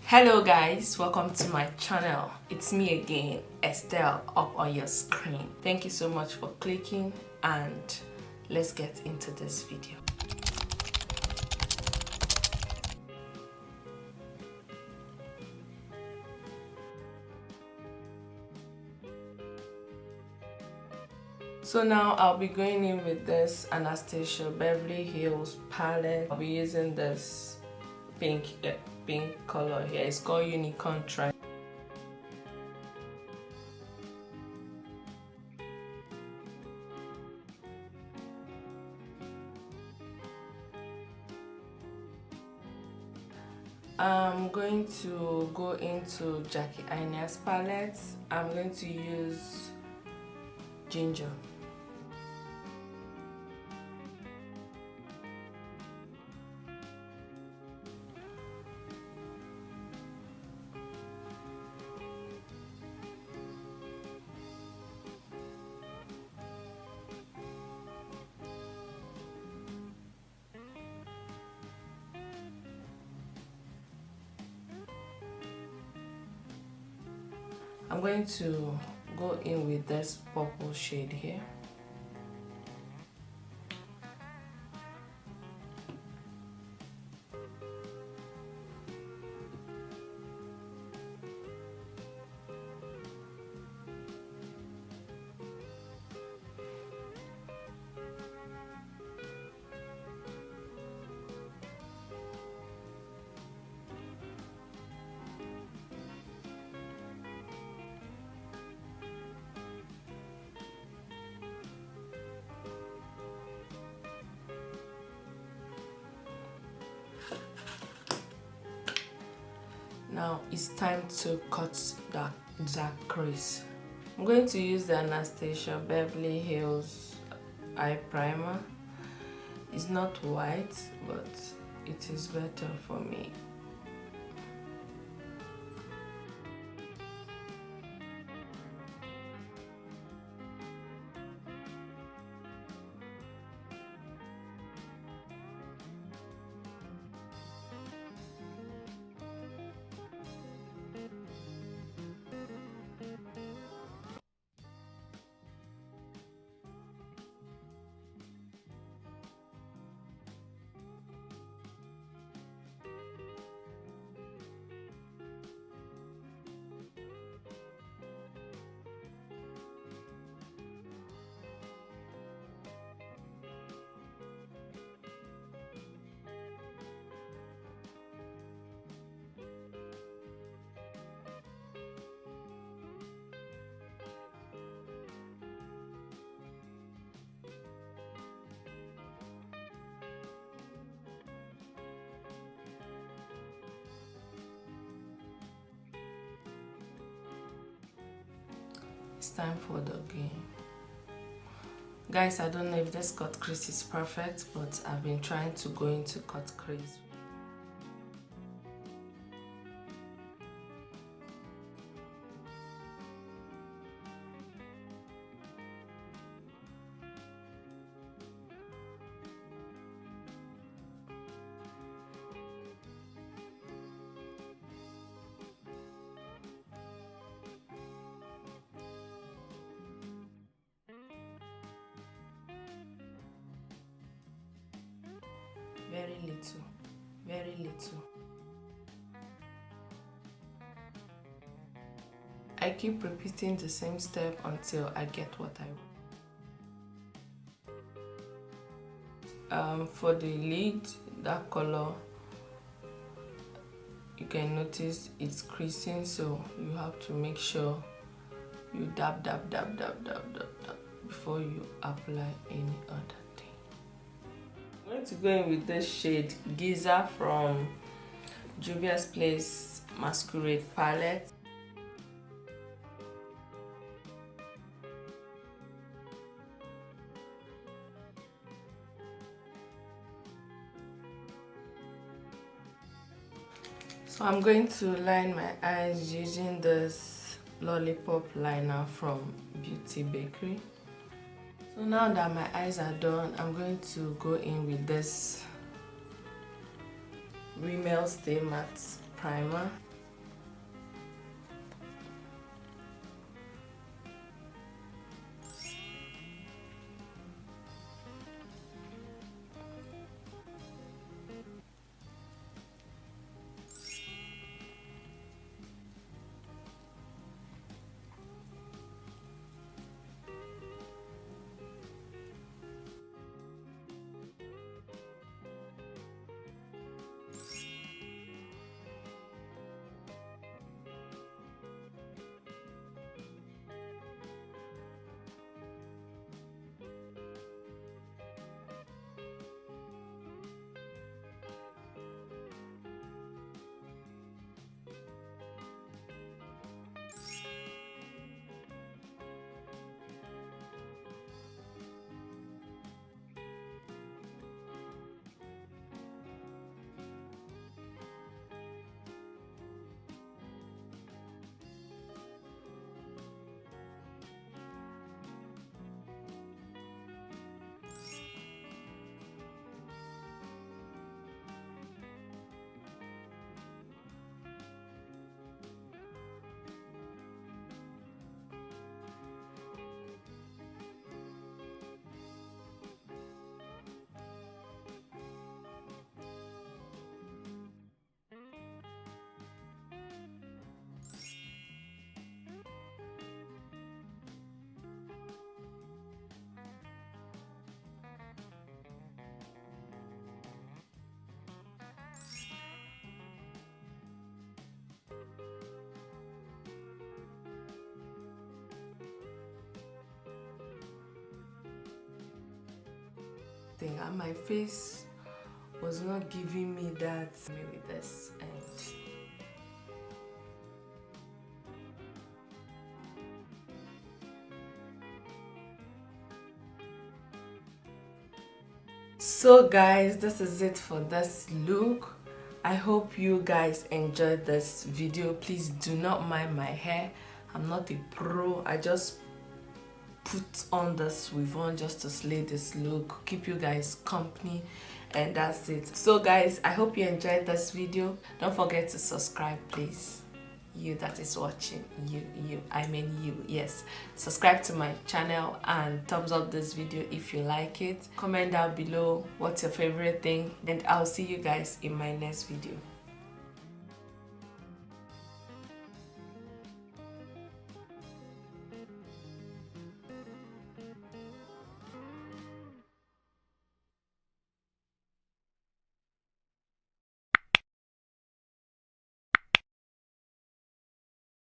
Hello guys, welcome to my channel. It's me again, Estelle, up on your screen. Thank you so much for clicking and let's get into this video. So now I'll be going in with this Anastasia Beverly Hills palette. I'll be using this pink color here. It's called Unicorn Tri. I'm going to go into Jackie Aina's palette. I'm going to use Ginger. I'm going to go in with this purple shade here. Now it's time to cut that crease. I'm going to use the Anastasia Beverly Hills eye primer. It's not white, but it is better for me. It's time for the game. Guys, I don't know if this cut crease is perfect, but I've been trying to go into cut crease. Very little. I keep repeating the same step until I get what I want. For the lid, that color, you can notice it's creasing, so you have to make sure you dab before you apply any other. I'm going to go in with this shade Giza from Juvia's Place Masquerade palette. So I'm going to line my eyes using this lollipop liner from Beauty Bakery. So now that my eyes are done, I'm going to go in with this Rimmel Stay Matte primer. thing, and my face was not giving me that. Maybe this and so guys, this is it for this look. I hope you guys enjoyed this video. Please do not mind my hair. I'm not a pro. I just put on this weave on just to slay this look, keep you guys company, and that's it. So guys, I hope you enjoyed this video. Don't forget to subscribe, please. You that is watching, I mean you, yes, subscribe to my channel and thumbs up this video if you like it. Comment down below what's your favorite thing, and I'll see you guys in my next video.